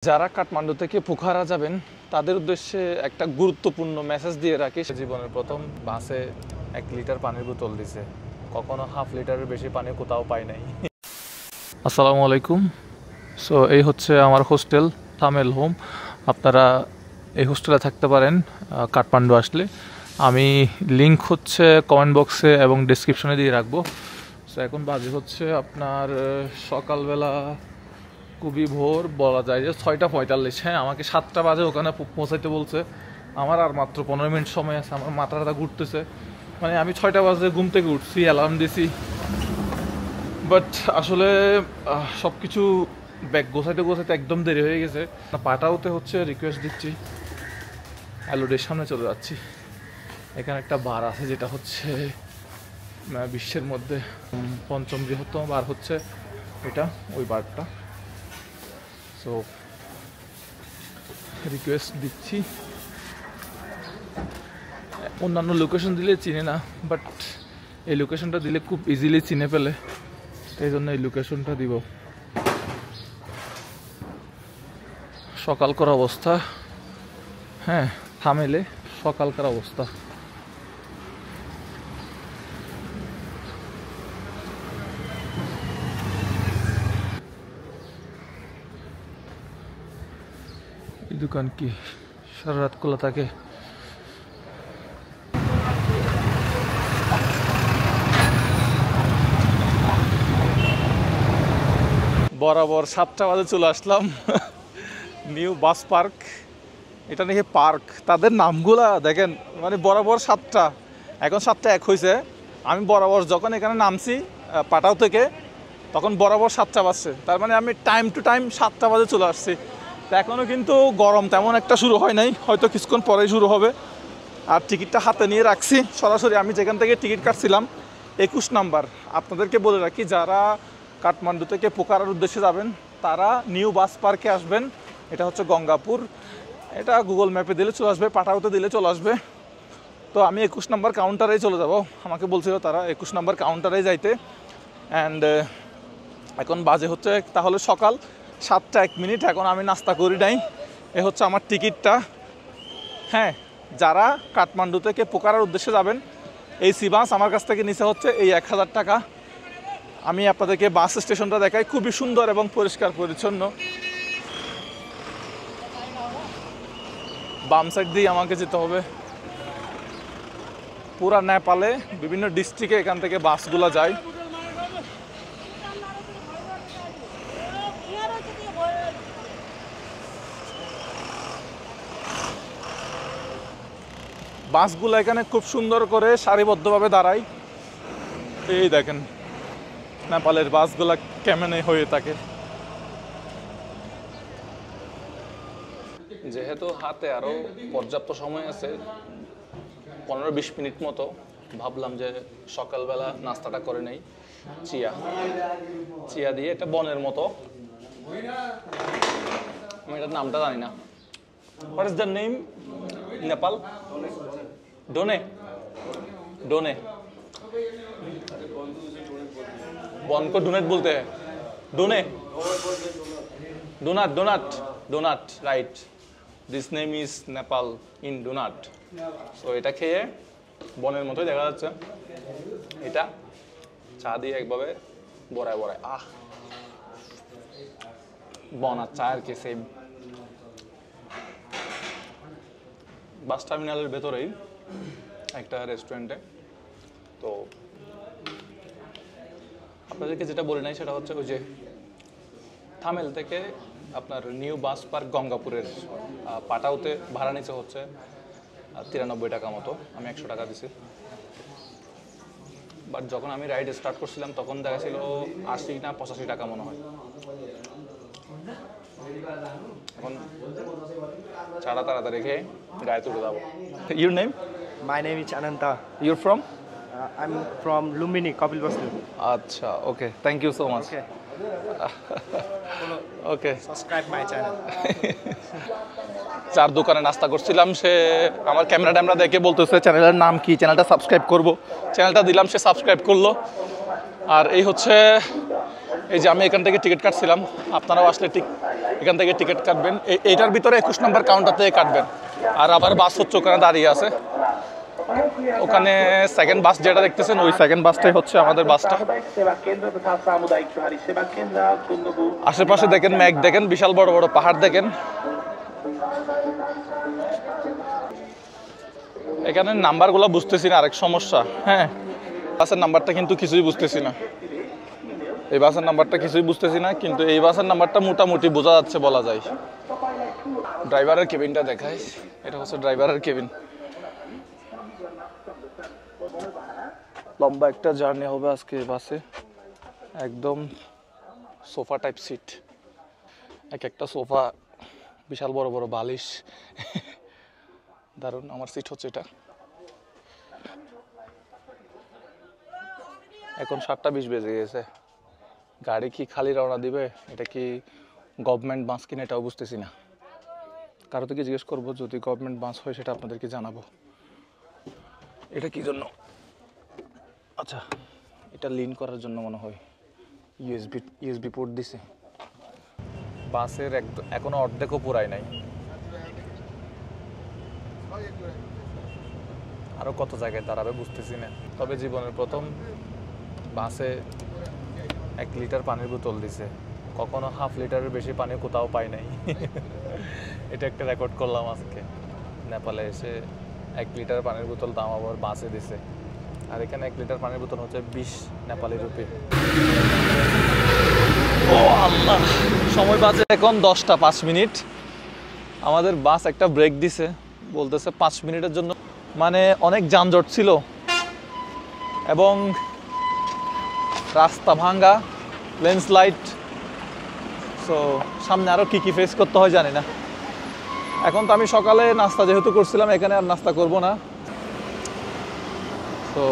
যারা কাঠমান্ডু থেকে পোখারা যাবেন তাদের উদ্দেশ্যে একটা গুরুত্বপূর্ণ মেসেজ দিয়ে রাখি। জীবনের প্রথম বাসে 1 লিটার পানির বোতল দিছে, কখনো হাফ লিটারের বেশি পানি কোথাও পাই নাই। আসসালামু আলাইকুম। সো এই হচ্ছে আমার হোস্টেল থামেল হোম। আপনারা এই হোস্টেলে থাকতে পারেন কাঠমান্ডু আসলে। আমি লিঙ্ক হচ্ছে কমেন্ট বক্সে এবং ডেসক্রিপশনে দিয়ে রাখবো। সো এখন বাজে হচ্ছে আপনার সকালবেলা, খুবই ভোর বলা যায় যে 6:45। হ্যাঁ, আমাকে 7টা বাজে ওখানে পৌঁছাইতে বলছে। আমার আর মাত্র 15 মিনিট সময় আছে। আমার মাথাটা ঘুরতেছে, মানে আমি 6টা বাজে ঘুম থেকে উঠছি, অ্যালার্ম দিছি, বাট আসলে সব কিছু ব্যাগ গোছাইতে একদম দেরি হয়ে গেছে। পাটাওতে হচ্ছে রিকোয়েস্ট দিচ্ছি, অ্যালোডের সামনে চলে যাচ্ছি। এখানে একটা বার আছে যেটা হচ্ছে বিশ্বের মধ্যে 5ম বৃহত্তম বার হচ্ছে এটা, ওই বারটা। সো রিকোয়েস্ট দিচ্ছি। অন্যান্য লোকেশন দিলে চিনে না, বাট এই লোকেশনটা দিলে খুব ইজিলি চিনে ফেলে, এই জন্য এই লোকেশনটা দিব। সকালকার অবস্থা, হ্যাঁ, থামেলে সকালকার অবস্থা। এই দোকান কি সারা রাত খোলা থাকে? বরাবর 7টা বাজে চলে আসলাম নিউ বাস পার্ক। এটা নাকি পার্ক, তাদের নামগুলা দেখেন, মানে বরাবর 7টা, এখন 7টা 1 হয়েছে। আমি বরাবর যখন এখানে নামছি পাটাও থেকে, তখন বরাবর 7টা বাজছে। তার মানে আমি টাইম টু টাইম 7টা বাজে চলে আসছি। তো এখনও কিন্তু গরম তেমন একটা শুরু হয় নাই, হয়তো কিছুক্ষণ পরেই শুরু হবে। আর টিকিটটা হাতে নিয়ে রাখছি সরাসরি। আমি যেখান থেকে টিকিট কাটছিলাম 21 নাম্বার। আপনাদেরকে বলে রাখি, যারা কাঠমান্ডু থেকে পোখারার উদ্দেশ্যে যাবেন তারা নিউ বাস পার্কে আসবেন। এটা হচ্ছে গঙ্গাপুর। এটা গুগল ম্যাপে দিলে চলে আসবে, পাটাওতে দিলে চলে আসবে। তো আমি 21 নাম্বার কাউন্টারেই চলে যাব। আমাকে বলছিল তারা 21 নাম্বার কাউন্টারেই যাইতে। অ্যান্ড এখন বাজে হচ্ছে তাহলে সকাল 7টা 1 মিনিট। এখন আমি নাস্তা করি নাই। এ হচ্ছে আমার টিকিটটা। হ্যাঁ, যারা কাঠমান্ডু থেকে পোখারার উদ্দেশ্যে যাবেন, এই সি বাস আমার কাছ থেকে নিচে হচ্ছে এই 1000 টাকা। আমি আপনাদেরকে বাস স্টেশনটা দেখাই, খুবই সুন্দর এবং পরিষ্কার পরিচ্ছন্ন। বাম সাইড দিয়ে আমাকে যেতে হবে। পুরা নেপালে বিভিন্ন ডিস্ট্রিক্টে এখান থেকে বাসগুলো যায়। বাসগুলো এখানে খুব সুন্দর করে সারিবদ্ধভাবে দাঁড়ায়। এই দেখেন নেপালের বাসগুলো কেমন হয়ে থাকে। যেহেতু হাতে আরও পর্যাপ্ত সময় আছে, 15-20 মিনিট মতো, ভাবলাম যে সকালবেলা নাস্তাটা করে নেই। চিয়া দিয়ে এটা বনের মতো, আমি এটার নামটা জানি না। What is the name? Nepal donut. Donut bun को डोनेट बोलते हैं। Donut donut donut donut right. This name is Nepal in donut. So এটা খেয়ে বনের মতোই দেখা যাচ্ছে। এটা চা দিয়ে একভাবে বড়ায় বড়ায়, আহ, বন আর চা আর কি সেম। বাস টার্মিনালের ভেতরেই একটা রেস্টুরেন্টে। তো আপনাদেরকে যেটা বলে নাই সেটা হচ্ছে ওই যে থামেল থেকে আপনার নিউ বাস পার্ক গঙ্গাপুরের পাটাওতে ভাড়া নিচে হচ্ছে 93 টাকা মতো। আমি 100 টাকা দিছি। বাট যখন আমি রাইড স্টার্ট করছিলাম তখন দেখা ছিল 80 না 85 টাকা মনে হয়। এখন চাটা তাড়াতাড়ি খেয়ে গায়ে তুলে যাবো। Your name? My name is Ananta. You're from? I'm from Lumbini, Kapilvastu. আচ্ছা, okay, thank you so much. Okay. Okay, Subscribe my channel. চার দোকানে নাস্তা করছিলাম, সে আমার ক্যামেরা দেখে বলতেছে চ্যানেলের নাম কি, চ্যানেলটা সাবস্ক্রাইব করব। চ্যানেলটা দিলাম, সে সাবস্ক্রাইব করলো। আর এই হচ্ছে এই যে আমি এখান থেকে টিকিট কাটছিলাম, আপনারাও আসলে ঠিক এখান থেকে টিকিট কাটবেন। এইটার ভিতরে 21 নম্বর কাউন্টার থেকে কাটবেন। আর আবার বাস হচ্ছে ওখানে দাঁড়িয়ে আছে, ওখানে সেকেন্ড বাস যেটা দেখতেছেন ওই সেকেন্ড বাসটাই হচ্ছে আমাদের বাসটা। আশেপাশে দেখেন, মেঘ দেখেন, বিশাল বড় বড় পাহাড় দেখেন। এখানে নাম্বারগুলো বুঝতেছি না, আরেক সমস্যা। হ্যাঁ, বাসের নাম্বারটা কিন্তু কিছুই বুঝতেছি না, এই বাসের নাম্বারটা কিছুই বুঝতেছি না, কিন্তু এই বাসের নাম্বারটা মোটামুটি বোঝা যাচ্ছে বলা যায়। ড্রাইভারের কেবিনটা দেখাই, এটা হচ্ছে ড্রাইভারের কেবিন। লম্বা একটা জার্নি হবে আজকে বাসে, একদম সোফা টাইপ সিট, এক একটা সোফা বিশাল বড় বড় বালিশ, দারুণ। আমার সিট হচ্ছে এটা। এখন 7:20 বেজে গেছে, গাড়ি কি খালি রওনা দিবে, এটা কি গভর্নমেন্ট বাস কিনা এটাও বুঝতেছি না। কারো থেকে জিজ্ঞেস করবো, যদি গভর্নমেন্ট বাস হয় সেটা আপনাদেরকে জানাবো। এটা কি জন্য, আচ্ছা এটা লিন করার জন্য মনে হয়, ইউএসবি পোর্ট দিছে। বাসের এখনো অর্ধেকও পুরাই নাই, আরো কত জায়গায় দাঁড়াবে বুঝতেছি না। তবে জীবনের প্রথম বাসে 1 লিটার পানির বোতল দিছে, কখনো হাফ লিটারের বেশি পানি কোথাও পাই নাই। এটা একটা রেকর্ড করলাম আজকে। নেপালে এসে 1 লিটার পানির বোতল দাম আবার বাসে দিছে, আর এখানে 1 লিটার পানির বোতল হচ্ছে 20 নেপালি রুপি। ও আল্লাহ, সময় বাজে এখন 10:05। আমাদের বাস একটা ব্রেক দিছে, বলতেছে 5 মিনিটের জন্য। মানে অনেক যানজট ছিল এবং রাস্তা ভাঙ্গা, ল্যান্ডস্লাইড, সো সামনে আরও কী কী ফেস করতে হয় জানি না। এখন তো আমি সকালে নাস্তা যেহেতু করছিলাম, এখানে আর নাস্তা করব না। তো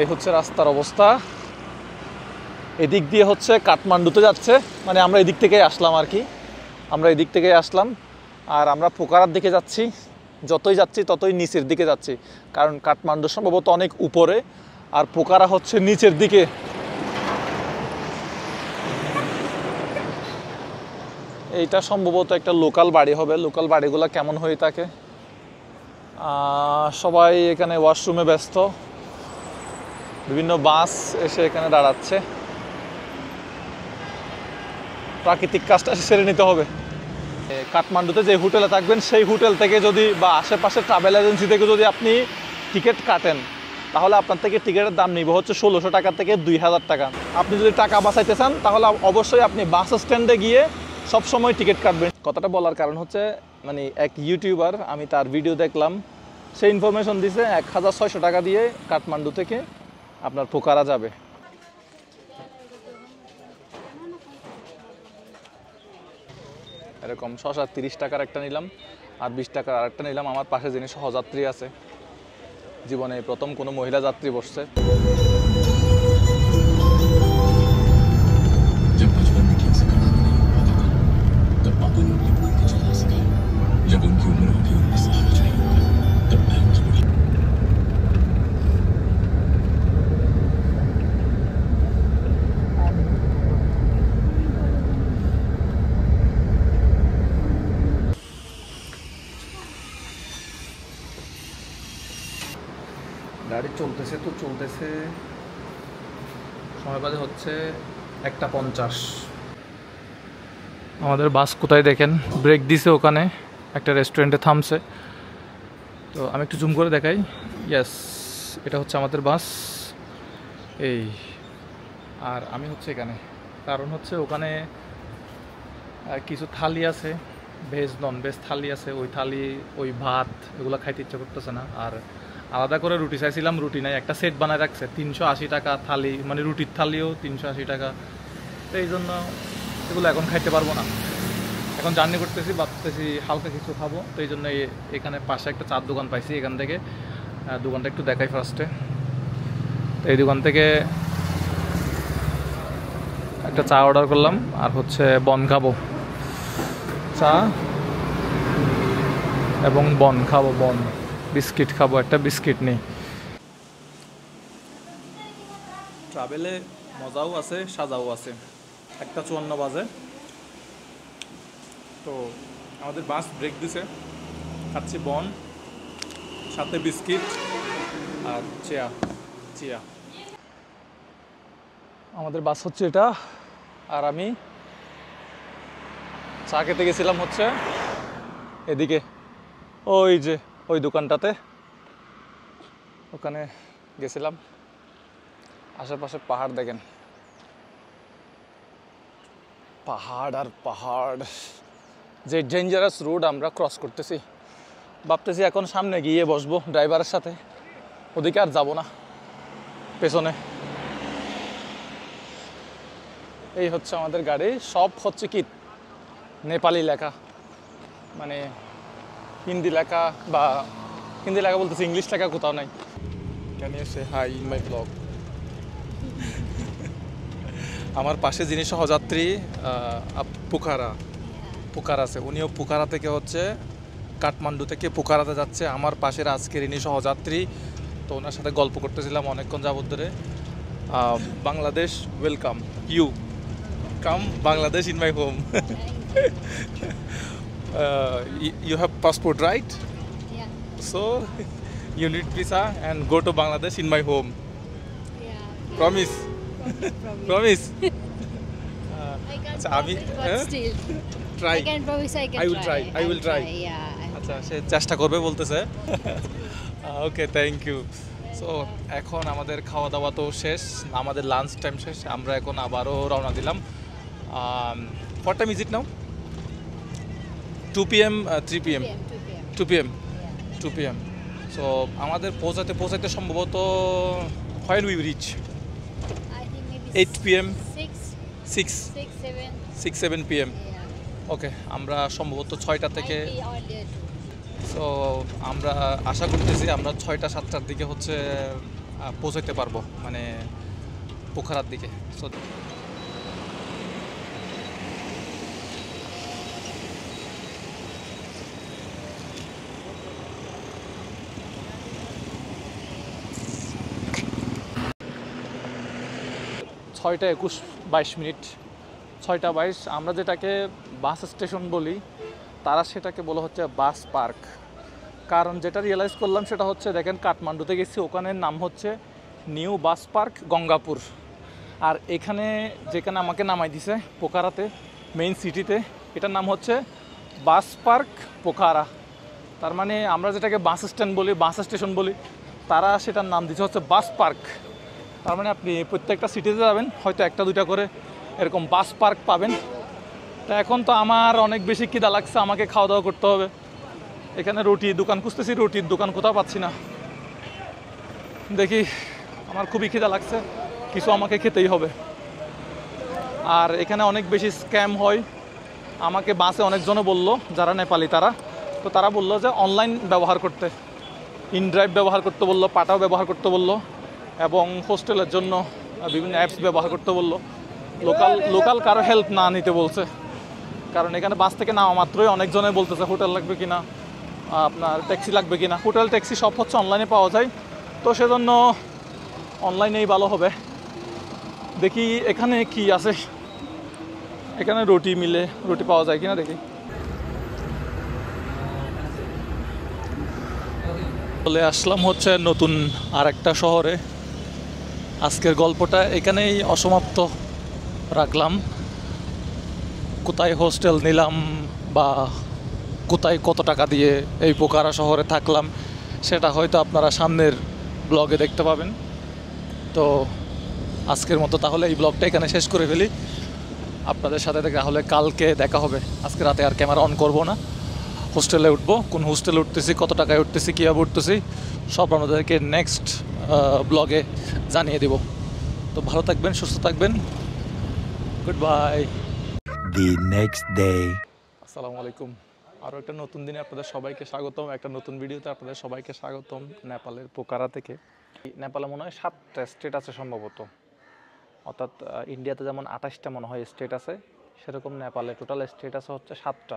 এই হচ্ছে রাস্তার অবস্থা। এদিক দিয়ে হচ্ছে কাঠমান্ডুতে যাচ্ছে, মানে আমরা এদিক থেকেই আসলাম আর কি, আমরা এদিক থেকেই আসলাম। আর আমরা পোখারার দিকে যাচ্ছি, যতই যাচ্ছি ততই নিচের দিকে যাচ্ছি, কারণ কাঠমান্ডু সম্ভবত অনেক উপরে আর পোখারা হচ্ছে নিচের দিকে। এইটা সম্ভবত একটা লোকাল বাড়ি হবে। লোকাল বাড়িগুলো কেমন হয়ে থাকে, সবাই এখানে ওয়াশরুমে ব্যস্ত, বিভিন্ন বাস এসে এখানে দাঁড়াচ্ছে। প্রাকৃতিক কাজটা সেরে নিতে হবে। কাঠমান্ডুতে যে হোটেলে থাকবেন সেই হোটেল থেকে যদি বা আশেপাশে ট্রাভেল এজেন্সি থেকে যদি আপনি টিকিট কাটেন, তাহলে আপনার থেকে টিকিটের দাম নিব হচ্ছে 1600 টাকা থেকে 2000 টাকা। আপনি যদি টাকা বাঁচাইতে চান তাহলে অবশ্যই আপনি বাস স্ট্যান্ডে গিয়ে সব সময় টিকিট কাটবেন। কথাটা বলার কারণ হচ্ছে, মানে এক ইউটিউবার, আমি তার ভিডিও দেখলাম, সে ইনফরমেশন দিছে 1600 টাকা দিয়ে কাঠমান্ডু থেকে আপনার পোখারা যাবে। এরকম শশা 30 টাকার একটা নিলাম আর 20 টাকার আরেকটা নিলাম। আমার পাশে যিনি সহযাত্রী আছে, জীবনে প্রথম কোনো মহিলা যাত্রী বসছে। গাড়ি চলতেছে তো চলতেছে, সময় বাজে হচ্ছে 1:50। আমাদের বাস কোথায় দেখেন, ব্রেক দিছে ওখানে একটা রেস্টুরেন্টে থামছে। তো আমি একটু জুম করে দেখাই, ইয়েস এটা হচ্ছে আমাদের বাস এই। আর আমি হচ্ছে এখানে, কারণ হচ্ছে ওখানে কিছু থালি আছে, ভেজ নন ভেজ থালি আছে, ওই থালি ওই ভাত এগুলো খাইতে ইচ্ছা করতেছে না। আর আলাদা করে রুটি চাইছিলাম, রুটি নাই, একটা সেট বানায় রাখছে 380 টাকা থালি, মানে রুটির থালিও 380 টাকা। তো এই জন্য এগুলো এখন খাইতে পারবো না। এখন জার্নি করতেছি, ভাবতেছি হালকা কিছু খাবো, তো এই জন্য এখানে পাশে একটা চার দোকান পাইছি, এখান থেকে দোকানটা একটু দেখাই ফার্স্টে। তো এই দোকান থেকে একটা চা অর্ডার করলাম আর হচ্ছে বন খাবো, চা এবং বন খাবো, বন বিস্কিট খাবো, একটা বিস্কিট নেই। ট্রাভেলে মজাও আছে, সাজাও আছে। 1:54 বাজে। তো আমাদের বাস ব্রেক দিছে, খাচ্ছি বন, সাথে বিস্কিট আর চিয়া চিয়া। আমাদের বাস হচ্ছে এটা, আর আমি চা খেতে গেছিলাম হচ্ছে এদিকে, ওই যে ওই দোকানটাতে, ওখানে গেছিলাম। আশেপাশে পাহাড় দেখেন, পাহাড় আর পাহাড়। যে ডেঞ্জারাস রোড আমরা ক্রস করতেছি, ভাবতেছি এখন সামনে গিয়ে বসবো ড্রাইভারের সাথে, ওদিকে আর যাবো না, পেছনে। এই হচ্ছে আমাদের গাড়ি, সব হচ্ছে কি নেপালি লেখা, মানে হিন্দি লেখা, বা হিন্দি লেখা বলতেছি, ইংলিশ লেখা কোথাও নাই। Can you say hi in my blog? আমার পাশে যিনি সহযাত্রী পুকারা আছে, উনিও পুকারা থেকে হচ্ছে কাঠমান্ডু থেকে পুকারাতে যাচ্ছে। আমার পাশের আজকের ইনি সহযাত্রী, তো ওনার সাথে গল্প করতেছিলাম অনেকক্ষণ যাবত ধরে। Bangladesh welcome, you come Bangladesh in my home. You have passport, right? Yeah. So you need visa and go to Bangladesh in my home. Yeah. Promise? Promise. Promise? I can't আচ্ছা, আমি promise, but still. try. I can promise I can I will try. I will try. Yeah. আচ্ছা, সে চেষ্টা করবে বলতেছে। ওকে, thank you. So এখন আমাদের খাওয়া দাওয়া তো শেষ, আমাদের লাঞ্চ টাইম শেষ, আমরা এখন আবারও রওনা দিলাম। What time is it now? 2 p.m. 3 p.m. 2 p.m. 2 p.m. Yeah. 2 p.m. So আমাদের পৌঁছাতে সম্ভবত when we reach I think maybe 8 p.m. 6, 6, 6, 7. 7 p.m. Yeah. ওকে, আমরা সম্ভবত 6টা থেকে, Might be earlier too. So আমরা আশা করতেছি আমরা 6টা 7টার দিকে হচ্ছে পৌঁছাতে পারবো, মানে পোখারার দিকে। সো ছয়টা 21-22 6টা 22। আমরা যেটাকে বাস স্টেশন বলি, তারা সেটাকে বলা হচ্ছে বাস পার্ক। কারণ যেটা রিয়েলাইজ করলাম সেটা হচ্ছে, দেখেন কাঠমান্ডুতে গেছি, ওখানের নাম হচ্ছে নিউ বাস পার্ক গঙ্গাপুর। আর এখানে যেখানে আমাকে নামাই দিছে পোখারাতে, মেইন সিটিতে, এটার নাম হচ্ছে বাস পার্ক পোখারা। তার মানে আমরা যেটাকে বাস স্ট্যান্ড বলি, বাস স্টেশন বলি, তারা সেটার নাম দিচ্ছে হচ্ছে বাস পার্ক। তার মানে আপনি প্রত্যেকটা সিটিতে যাবেন, হয়তো 1-2টা করে এরকম বাস পার্ক পাবেন। তা এখন তো আমার অনেক বেশি খিদা লাগছে, আমাকে খাওয়া দাওয়া করতে হবে। এখানে রুটি দোকান খুঁজতেছি, রুটির দোকান কোথাও পাচ্ছি না। দেখি, আমার খুবই খিদা লাগছে, কিছু আমাকে খেতেই হবে। আর এখানে অনেক বেশি স্ক্যাম হয়। আমাকে বাসে অনেকজনে বললো, যারা নেপালি তারা বললো যে অনলাইন ব্যবহার করতে, ইনড্রাইভ ব্যবহার করতে বললো, পাটাও ব্যবহার করতে বললো, এবং হোস্টেলের জন্য বিভিন্ন অ্যাপস ব্যবহার করতে বললো। লোকাল কারো হেল্প না নিতে বলছে, কারণ এখানে বাস থেকে নামা মাত্রই অনেকজনে বলতেছে হোটেল লাগবে কিনা, আপনার ট্যাক্সি লাগবে কিনা। হোটেল ট্যাক্সি সব হচ্ছে অনলাইনে পাওয়া যায়, তো সেজন্য অনলাইনেই ভালো হবে। দেখি এখানে কি আছে, এখানে রুটি পাওয়া যায় কিনা দেখি। চলে আসলাম হচ্ছে নতুন আর একটা শহরে। আজকের গল্পটা এখানেই অসমাপ্ত রাখলাম। কোথায় হোস্টেল নিলাম বা কোথায় কত টাকা দিয়ে এই পোখারা শহরে থাকলাম, সেটা হয়তো আপনারা সামনের ব্লগে দেখতে পাবেন। তো আজকের মতো তাহলে এই ব্লগটা এখানে শেষ করে ফেলি। আপনাদের সাথে তাহলে কালকে দেখা হবে। আজকে রাতে আর ক্যামেরা অন করব না, হোস্টেলে উঠবো। কোন হোস্টেলে উঠতেছি, কত টাকায় উঠতেছি, কীভাবে উঠতেছি, সব আপনাদেরকে নেক্সট ব্লগে জানিয়ে দেব। তো ভালো থাকবেন, সুস্থ থাকবেন, good bye. The next day. আসসালামু আলাইকুম। আরও একটা নতুন দিনে আপনাদের সবাইকে স্বাগতম, একটা নতুন ভিডিওতে আপনাদের সবাইকে স্বাগতম নেপালের পোখারা থেকে। নেপালে মনে হয় 7টা স্টেট আছে সম্ভবত, অর্থাৎ ইন্ডিয়াতে যেমন 28টা মনে হয় স্টেট আছে, সেরকম নেপালে টোটাল স্টেট আছে হচ্ছে 7টা।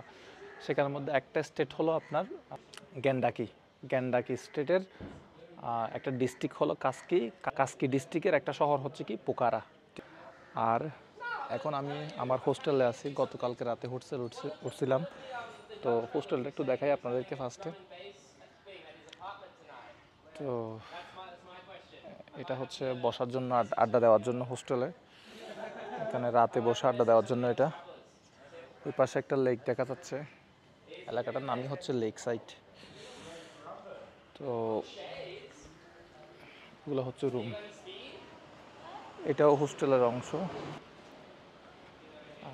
সেখানের মধ্যে একটা স্টেট হলো আপনার গ্যান্ডাকি স্টেটের একটা ডিস্ট্রিক্ট হলো কাস্কি ডিস্ট্রিক্টের একটা শহর হচ্ছে কি পোখারা। আর এখন আমি আমার হোস্টেলে আছি। গতকালকে রাতে উঠছিলাম, তো হোস্টেলটা একটু দেখাই আপনাদেরকে ফার্স্টে। তো এটা হচ্ছে বসার জন্য, আড্ডা দেওয়ার জন্য হোস্টেলে। এখানে রাতে বসে আড্ডা দেওয়ার জন্য এটা। ওই পাশে একটা লেক দেখা যাচ্ছে, এলাকাটার নামই হচ্ছে লেক সাইড। তো এগুলো হচ্ছে রুম, এটাও হোস্টেলের অংশ।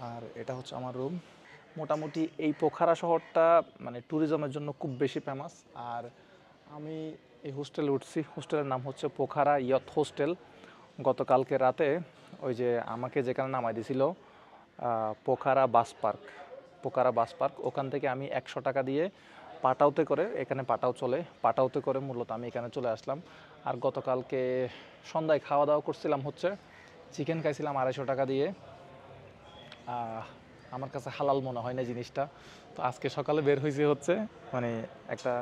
আর এটা হচ্ছে আমার রুম। মোটামুটি এই পোখারা শহরটা মানে ট্যুরিজমের জন্য খুব বেশি ফেমাস। আর আমি এই হোস্টেলে উঠছি, হোস্টেলের নাম হচ্ছে পোখারা ইয়থ হোস্টেল। গতকালকে রাতে ওই যে আমাকে যেখানে নামাই দিয়েছিল পোখারা বাস পার্ক, ওখান থেকে আমি 100 টাকা দিয়ে পাটাওতে করে, এখানে পাটাও চলে, পাটাওতে করে মূলত আমি এখানে চলে আসলাম। আর গতকালকে সন্ধ্যায় খাওয়া দাওয়া করছিলাম হচ্ছে চিকেন খাইছিলাম 250 টাকা দিয়ে। আমার কাছে হালাল মনে হয় না জিনিসটা। তো আজকে সকালে বের হয়েছে হচ্ছে মানে একটা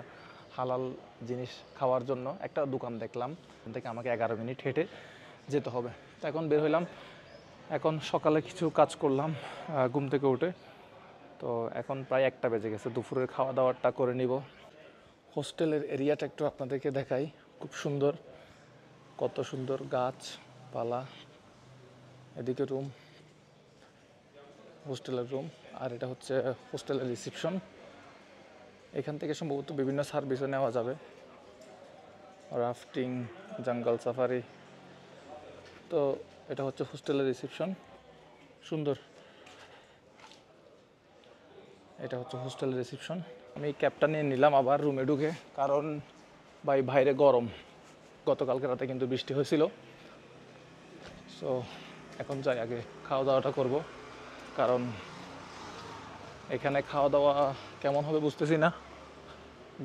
হালাল জিনিস খাওয়ার জন্য একটা দোকান দেখলাম, ওখান থেকে আমাকে 11 মিনিট হেঁটে যেতে হবে। তো এখন বের হইলাম, এখন সকালে কিছু কাজ করলাম ঘুম থেকে উঠে। তো এখন প্রায় 1টা বেজে গেছে, দুপুরের খাওয়া দাওয়াটা করে নিব। হোস্টেলের এরিয়াটা একটু আপনাদেরকে দেখাই, খুব সুন্দর, কত সুন্দর গাছপালা। এদিকে রুম, হোস্টেলের রুম। আর এটা হচ্ছে হোস্টেলের রিসেপশন। এখান থেকে সম্ভবত বিভিন্ন সার্ভিসও নেওয়া যাবে, রাফটিং, জঙ্গল সাফারি। তো এটা হচ্ছে হোস্টেলের রিসেপশন, সুন্দর। এটা হচ্ছে হোস্টেলের রিসেপশন। আমি ক্যাবটা নিয়ে নিলাম আবার রুমে ঢুকে, কারণ বাইরে গরম। গতকালকে রাতে কিন্তু বৃষ্টি হয়েছিল। সো এখন যাই, আগে খাওয়া দাওয়াটা করব, কারণ এখানে খাওয়া দাওয়া কেমন হবে বুঝতেছি না।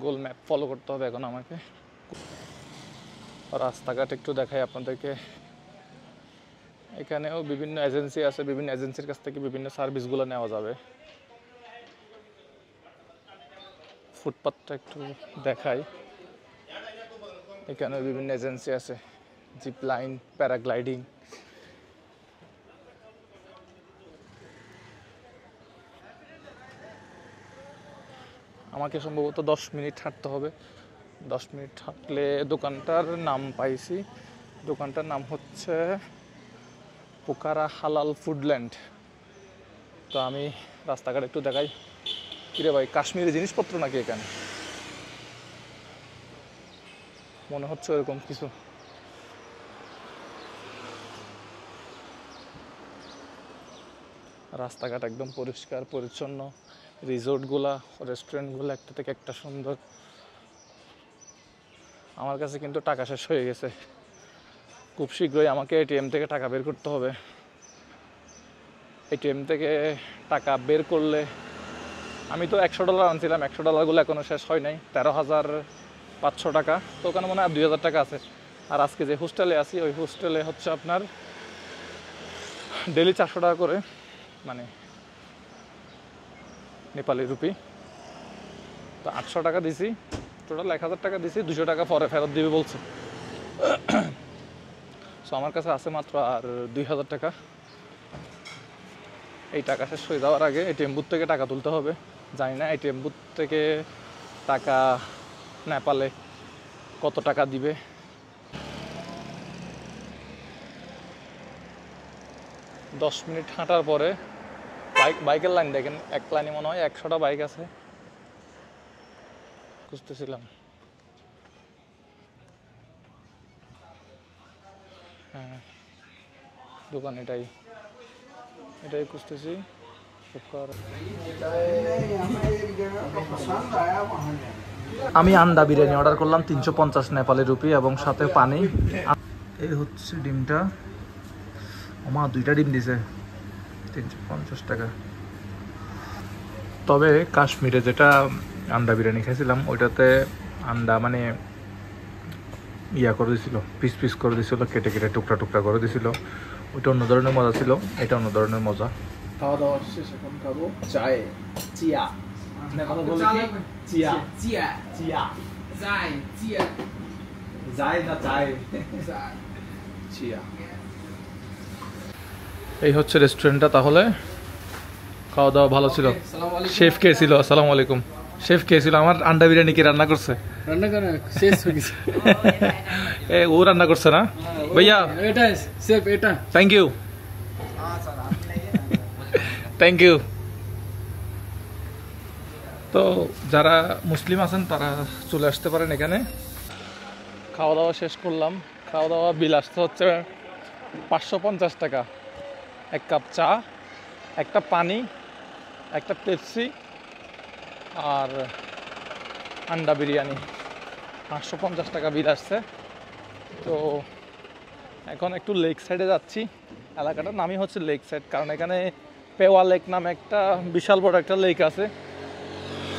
গুগল ম্যাপ ফলো করতে হবে এখন আমাকে। রাস্তাঘাট একটু দেখাই আপনাদেরকে। এখানেও বিভিন্ন এজেন্সি আছে, বিভিন্ন এজেন্সির কাছ থেকে বিভিন্ন সার্ভিসগুলো নেওয়া যাবে। ফুটপাথটা একটু দেখাই, এখানে বিভিন্ন এজেন্সি আছে, জিপ লাইন, প্যারাগ্লাইডিং। আমাকে সম্ভবত 10 মিনিট হাঁটতে হবে। 10 মিনিট হাঁটলে দোকানটার নাম পাইছি, দোকানটার নাম হচ্ছে পোখারা হালাল ফুডল্যান্ড। তো আমি রাস্তাঘাট একটু দেখাই। কিরে ভাই, কাশ্মীরি জিনিসপত্র নাকি এখানে? মনে হচ্ছে এরকম কিছু। রাস্তাঘাট একদম পরিষ্কার পরিচ্ছন্ন, রিসোর্টগুলা, রেস্টুরেন্টগুলো একটা থেকে একটা সুন্দর। আমার কাছে কিন্তু টাকা শেষ হয়ে গেছে, খুব শীঘ্রই আমাকে এটিএম থেকে টাকা বের করতে হবে। এটিএম থেকে টাকা বের করলে, আমি তো $100 আনছিলাম, $100গুলো এখনও শেষ হয় নাই, 13,500 টাকা। তো ওখানে মনে হয় 2,000 টাকা আছে। আর আজকে যে হোস্টেলে আছি, ওই হোস্টেলে হচ্ছে আপনার ডেলি 400 টাকা করে, মানে নেপালি রুপি। তো 800 টাকা দিছি, টোটাল 1000 টাকা দিছি, 200 টাকা পরে ফেরত দিবে বলছে। সো আমার কাছে আছে মাত্র আর 2,000 টাকা। এই টাকা শেষ হয়ে যাওয়ার আগে এটিএম বুথ থেকে টাকা তুলতে হবে। জানি না এটিএম বুথ থেকে টাকা নেপালে কত টাকা দিবে। দশ মিনিট হাঁটার পরে বাইকের লাইন দেখেন, এক লাইনে মনে হয় 100টা বাইক আছে। খুঁজতেছিলাম, হ্যাঁ দোকান এটাই খুঁজতেছি। আমি আন্ডা বিরিয়ানি অর্ডার করলাম 350 নেপালি রুপি এবং সাথে পানি। এই হচ্ছে ডিমটা, আমার 2টা ডিম দিছে 350 টাকা। তবে কাশ্মীরে যেটা আন্ডা বিরিয়ানি খাইছিলাম ওইটাতে আন্ডা মানে ইয়া করে দিছিল, পিস পিস করে দিছিল, কেটে কেটে টুকরা টুকরা করে দিছিল। ওইটা অন্য ধরনের মজা ছিল, এটা অন্য ধরনের মজা। খাওয়া দাওয়া শেষ, এখন খাবো চায় চিয়া। কথা বলে কি চিয়া চিয়া চিয়া যায় চিয়া যায় না চায় চিয়া। এই হচ্ছে রেস্টুরেন্টটা। তাহলে খাওয়া দাওয়া ভালো ছিল। শেফ কে ছিল? আসসালামু আলাইকুম। শেফ কে ছিল? আমার আন্ডা বিরিয়ানি কি রান্না করছে? রান্না করে শেষ হয়ে গেছে। ও রান্না করছে না ভাইয়া? এটা শেফ, এটা থ্যাংক ইউ, থ্যাংক ইউ। তো যারা মুসলিম আছেন তারা চলে আসতে পারেন এখানে। খাওয়া দাওয়া শেষ করলাম। খাওয়া দাওয়া বিল আসতে হচ্ছে 550 টাকা। এক কাপ চা, একটা পানি, একটা পেপসি আর আন্ডা বিরিয়ানি, 550 টাকা বিল আসছে। তো এখন একটু লেক সাইডে যাচ্ছি। এলাকাটার নামই হচ্ছে লেক সাইড, কারণ এখানে পেওয়া লেক নামে একটা বিশাল বড় একটা লেক আছে।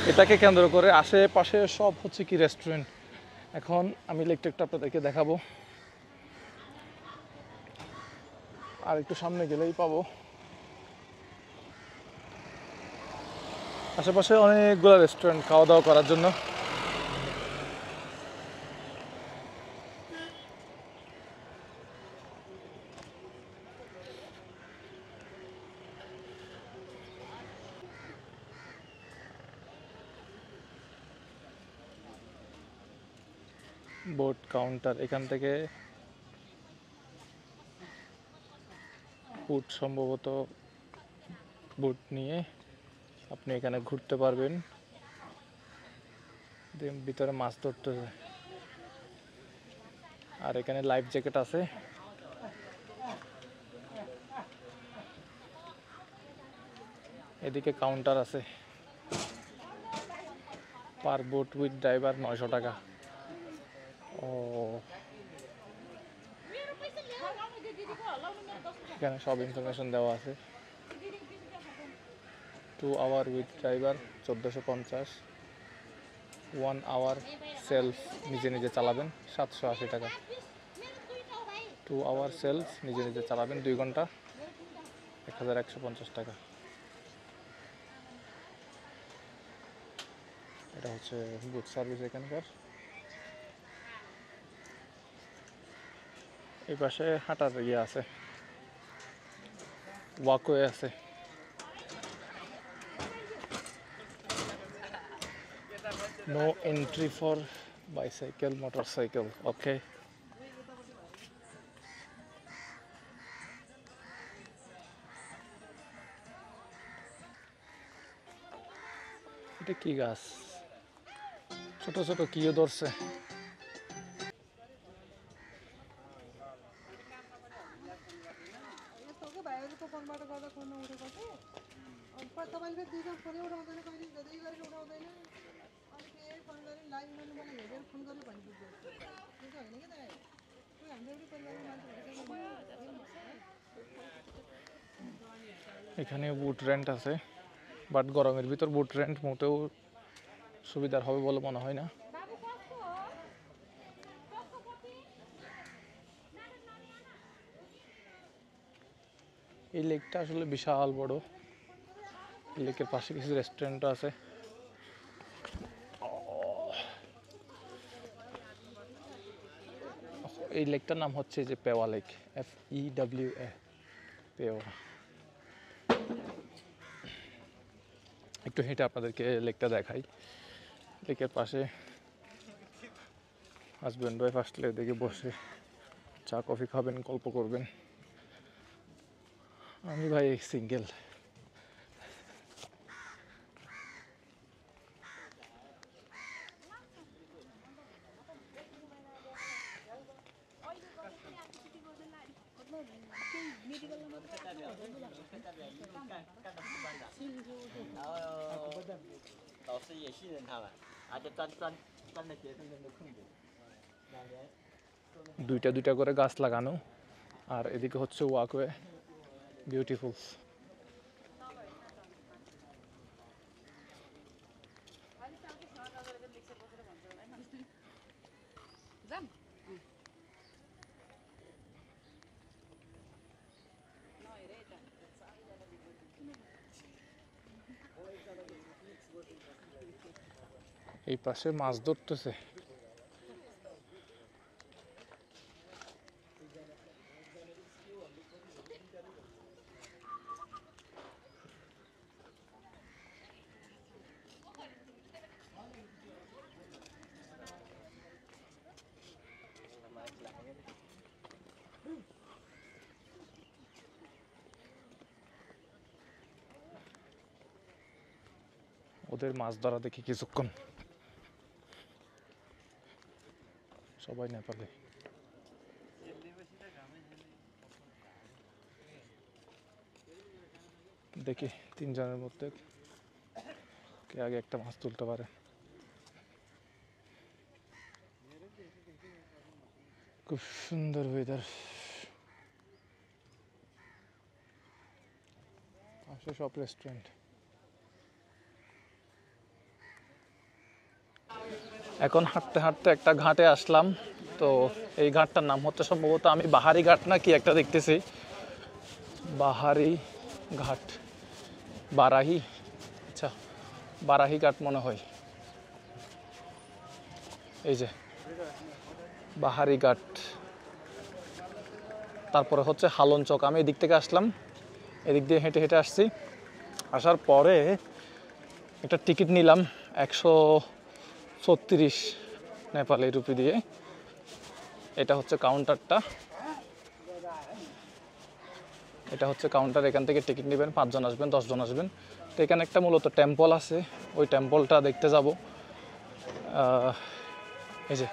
এটাকে কেন্দ্র করে আশেপাশে সব হচ্ছে কি রেস্টুরেন্ট। এখন আমি লেকটা একটু আপনাদেরকে দেখাবো, আর একটু সামনে গেলেই পাবো। আশেপাশে অনেকগুলো রেস্টুরেন্ট খাওয়া দাওয়া করার জন্য। বোট কাউন্টার, এখান থেকে বুট সম্ভবত বুট নিয়ে আপনি এখানে ঘুরতে পারবেন। ভিতরে মাছ ধরতে, আর এখানে লাইফ জ্যাকেট আছে। এদিকে কাউন্টার আছে। পার বোট উইথ ড্রাইভার 900 টাকা। ও এখানে সব ইনফরমেশন দেওয়া আছে। 2 hour with driver 1450, 1 hour self নিজে নিজে চালাবেন 780 টাকা। 2 আওয়ার সেলফ নিজে নিজে চালাবেন 2 ঘন্টা 1150 টাকা। এটা হচ্ছে বুট সার্ভিস এখানকার। এই পাশে হাঁটার ইয়ে আছে, ওয়াকওয়ে আছে। No entry for bicycle, motorcycle. Okay, এটা কি গাছ? ছোট ছোট কিও ধরছে। এখানে বুট রেন্ট আছে, বাট গরমের ভিতর বুট রেন্ট মোটেও সুবিধার হবে বলে মনে হয় না। এই লেকটা আসলে বিশাল বড়। এই লেকের পাশে কিছু রেস্টুরেন্ট আছে। এই লেকটার নাম হচ্ছে যে পেওয়া লেক, FEWA, পেওয়া। একটু হেঁটে আপনাদেরকে লেকটা দেখাই। লেকের পাশে হাজব্যান্ড ওয়াইফ আসলে দেখে বসে চা কফি খাবেন, গল্প করবেন। আমি ভাই সিঙ্গেল। দুইটা দুইটা করে গাছ লাগানো, আর এদিকে হচ্ছে ওয়াকওয়ে, বিউটিফুল। এই পাশে মাছ ধরতেছে। ওদের মাছ ধরা দেখি কিছুক্ষণ। সবাই নেপালে। দেখি 3 জনের মধ্যে কে আগে একটা মাছ তুলতে পারে। খুব সুন্দর ওয়েদার। পাশে সব রেস্টুরেন্ট। এখন হাঁটতে হাঁটতে একটা ঘাটে আসলাম। তো এই ঘাটটার নাম হচ্ছে সম্ভবত, আমি বাহারি ঘাট না কি একটা দেখতেছি, বাহারি ঘাট, বারাহি, আচ্ছা বারাহি ঘাট মনে হয়। এই যে বাহারি ঘাট, তারপরে হচ্ছে হালন চক। আমি এদিক থেকে আসলাম, এদিক দিয়ে হেঁটে হেঁটে আসছি। আসার পরে একটা টিকিট নিলাম 136 নেপালি রুপি দিয়ে। এটা হচ্ছে কাউন্টারটা, এটা হচ্ছে কাউন্টার। এখান থেকে টিকিট নেবেন, 5 জন আসবেন, 10 জন আসবেন। তো এখানে একটা মূলত টেম্পল আছে, ওই টেম্পলটা দেখতে যাব। এই যে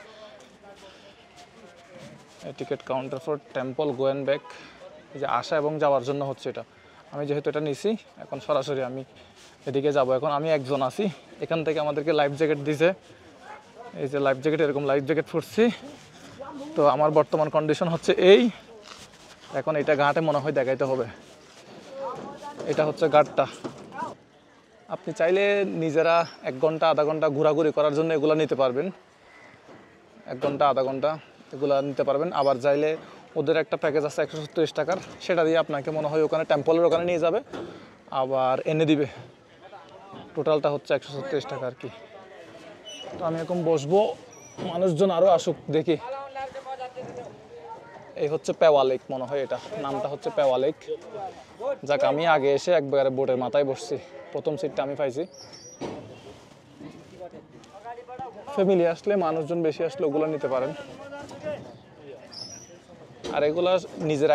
ticket counter for temple go and back. এই যে আসা এবং যাওয়ার জন্য হচ্ছে এটা। আমি যেহেতু এটা নিছি, এখন সরাসরি আমি এদিকে যাব। এখন আমি একজন আছি, এখান থেকে আমাদেরকে লাইফ জ্যাকেট দিছে। এই যে লাইফ জ্যাকেট, এরকম লাইফ জ্যাকেট পরছি। তো আমার বর্তমান কন্ডিশন হচ্ছে এই। এখন এটা ঘাটে মনে হয় দেখাইতে হবে। এটা হচ্ছে ঘাটটা। আপনি চাইলে নিজেরা 1 ঘন্টা আধা ঘন্টা ঘোরাঘুরি করার জন্য এগুলো নিতে পারবেন। 1 ঘন্টা আধা ঘন্টা এগুলা নিতে পারবেন। আবার চাইলে ওদের একটা প্যাকেজ আছে 137 টাকার, সেটা দিয়ে আপনাকে মনে হয় ওখানে টেম্পলের ওখানে নিয়ে যাবে, আবার এনে দিবে। টোটালটা হচ্ছে 137 টাকা আর কি। তো আমি এখন বসবো, মানুষজন আরও আসুক দেখি। এই হচ্ছে পেওয়া লেক মনে হয়, এটা নামটা হচ্ছে পেওয়া লেক। যাক, আমি আগে এসে একবারে বোটের মাথায় বসছি, প্রথম সিটটা আমি পাইছি। ফ্যামিলি আসলে, মানুষজন বেশি আসলে ওগুলো নিতে পারেন। আর এগুলো নিজে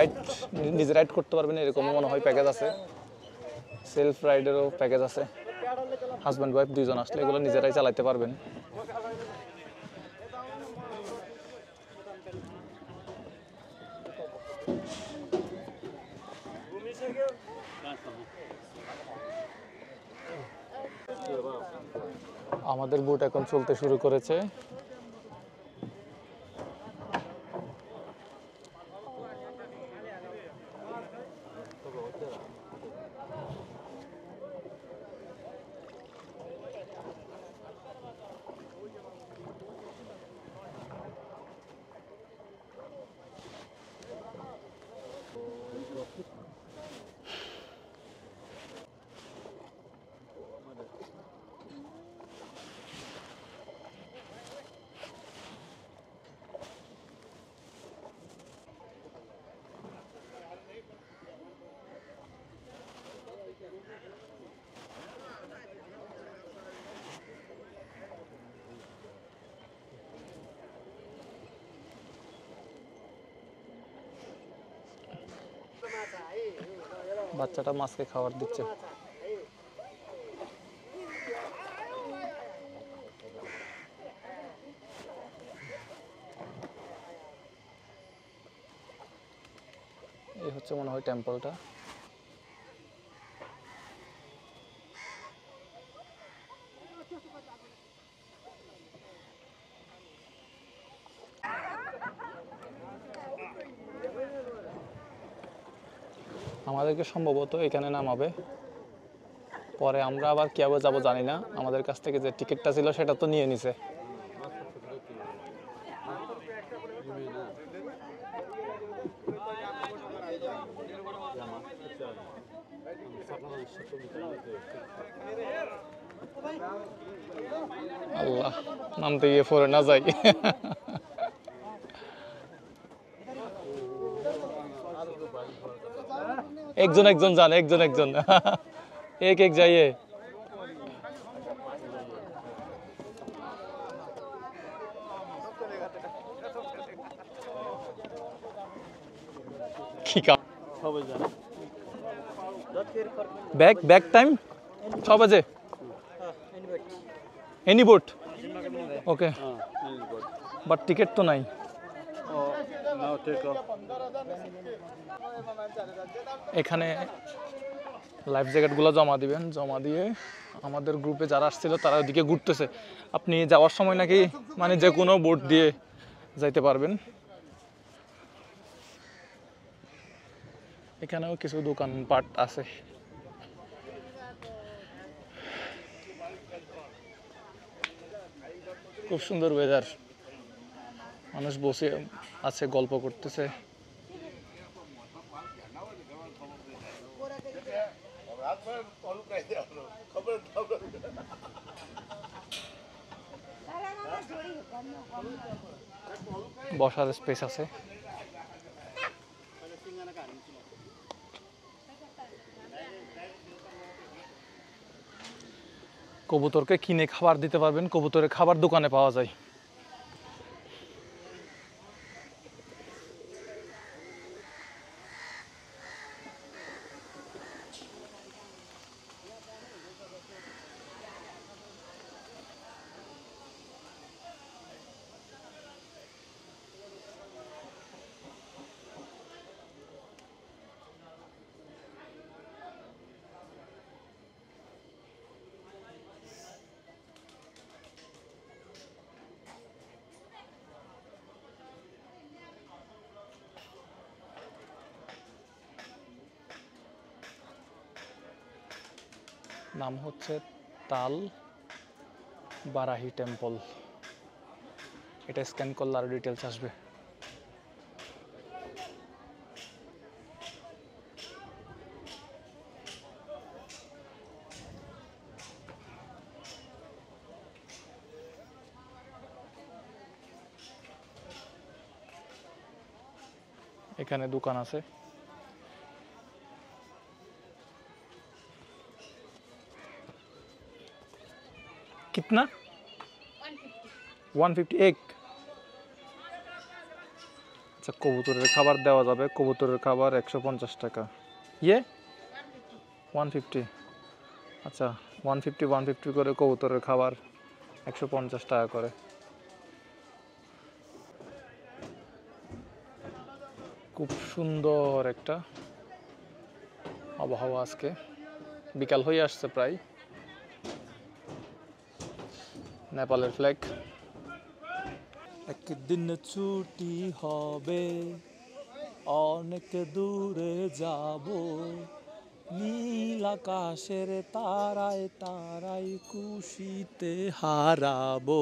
রাইড করতে পারবেন, এরকম মনে হয় প্যাকেজ আছে। সেলফ রাইডেরও প্যাকেজ আছে। হাজব্যান্ড ওয়াইফ 2 জন আসলে এগুলো নিজেরাই চালাতে পারবেন। আমাদের বোট এখন চলতে শুরু করেছে। বাচ্চাটা মাছকে খাবার দিচ্ছে। এই হচ্ছে মনে হয় টেম্পলটা। আমাদেরকে সম্ভবত এখানে নামাবে, পরে আমরা আবার কিভাবে যাবো জানি না। আমাদের কাছ থেকে যে টিকিটটা ছিল সেটা তো নিয়ে নিছে। আল্লাহ, নামতে গিয়ে পড়ে না যাই। একজন একজন যান, একজন একজন, এক এক যাইয়ে। ব্যাক টাইম 6 বাজে। Any boat okay but ticket তো নাই এখানে লাইফ জ্যাকেটগুলো জমা দিবেন, জমা দিয়ে আমাদের গ্রুপে যারা আসছিল তারা ওদিকে ঘুরতেছে। আপনি যাওয়ার সময় নাকি মানে যে কোনো বোট দিয়ে যাইতে পারবেন। এখানেও কিছু দোকানপাট আছে। খুব সুন্দর ওয়েদার, মানুষ বসে আছে গল্প করতেছে। বসার স্পেস আছে। কবুতরকে কিনে খাবার দিতে পারবেন, কবুতরের খাবার দোকানে পাওয়া যায়। নাম হচ্ছে তাল বারাহি টেম্পল। এটা স্ক্যান করলে আরো ডিটেলস আসবে। এখানে দোকান আছে। कितना 150 एक। আচ্ছা কবুতরের খাবার দেওয়া যাবে, কবুতরের খাবার 150 টাকা। ইয়ে 150। আচ্ছা 150 করে কবুতরের খাবার 150 টাকা করে। খুব সুন্দর একটা আবহাওয়া আজকে, বিকাল হয়ে আসছে প্রায়। নেপালের ফ্ল্যাগ। একদিন ছুটি হবে, অনেক দূরে যাব, নীল আকাশের তারায় তারায় খুশিতে হারাবো।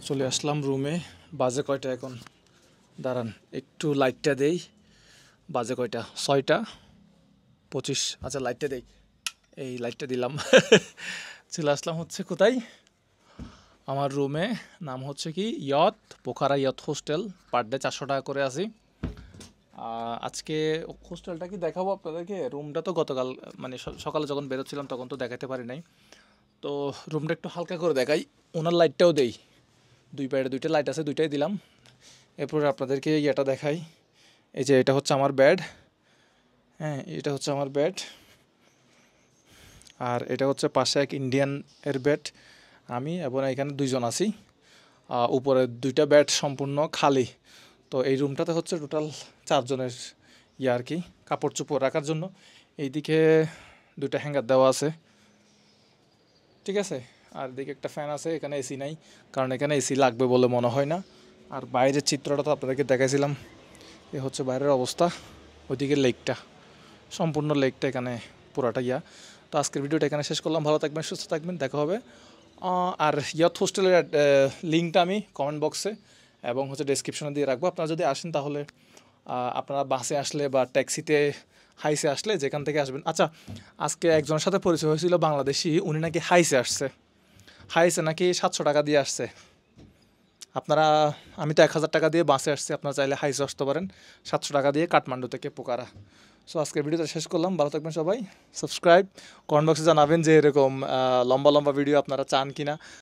চলে আসলাম রুমে। বাজে কয়টা এখন? দাঁড়ান একটু লাইটটা দেই। বাজে কয়টা? 6টা 25। আচ্ছা লাইটটা দেই, এই লাইটটা দিলাম। চলে আসলাম হচ্ছে কোথায়? আমার রুমে। নাম হচ্ছে কি ইয়ত, পোখারা ইয়ত হোস্টেল। পার ডে 400 টাকা করে আছি। আজকে হোস্টেলটা কি দেখাবো আপনাদেরকে। রুমটা তো গতকাল মানে সকালে যখন বেরোচ্ছিলাম তখন তো দেখাতে পারি নাই, তো রুমটা একটু হালকা করে দেখাই। ওনার লাইটটাও দেই, দুই পায়ে দুইটা লাইট আছে, দুইটাই দিলাম। এরপর আপনাদেরকে ইয়েটা দেখাই। এই যে এটা হচ্ছে আমার বেড। হ্যাঁ এটা হচ্ছে আমার বেড, আর এটা হচ্ছে পাশে এক ইন্ডিয়ান এর বেড। আমি এবং এখানে দুইজন আছি। উপরে দুইটা বেড সম্পূর্ণ খালি। তো এই রুমটাতে হচ্ছে টোটাল 4 জনের ইয়ে আর কি, কাপড় চোপড় রাখার জন্য। এইদিকে দুইটা হ্যাঙ্গার দেওয়া আছে, ঠিক আছে। আর দিকে একটা ফ্যান আছে। এখানে এসি নাই, কারণ এখানে এসি লাগবে বলে মনে হয় না। আর বাইরের চিত্রটা তো আপনাদেরকে দেখাইছিলাম। এ হচ্ছে বাইরের অবস্থা। ওইদিকে লেকটা, সম্পূর্ণ লেকটা এখানে পুরাটা ইয়া। তো আজকের ভিডিওটা এখানে শেষ করলাম। ভালো থাকবেন, সুস্থ থাকবেন, দেখা হবে। আর ইয়থ হোস্টেলের লিঙ্কটা আমি কমেন্ট বক্সে এবং হচ্ছে ডেসক্রিপশনে দিয়ে রাখবো। আপনারা যদি আসেন তাহলে আপনারা বাসে আসলে বা ট্যাক্সিতে হাইসে আসলে যেখান থেকে আসবেন। আচ্ছা আজকে একজনের সাথে পরিচয় হয়েছিল বাংলাদেশি, উনি নাকি হাইসে আসছে। হাইসে নাকি 700 টাকা দিয়ে আসছে। আপনারা, আমি তো 1000 টাকা দিয়ে বাসে আসছি, আপনারা চাইলে হাইসে আসতে পারেন 700 টাকা দিয়ে কাঠমান্ডু থেকে পোকারা। সো আজকের ভিডিওটা শেষ করলাম। ভালো থাকবেন সবাই। সাবস্ক্রাইব, কমেন্ট বক্সে জানাবেন যে এরকম লম্বা লম্বা ভিডিও আপনারা চান কিনা।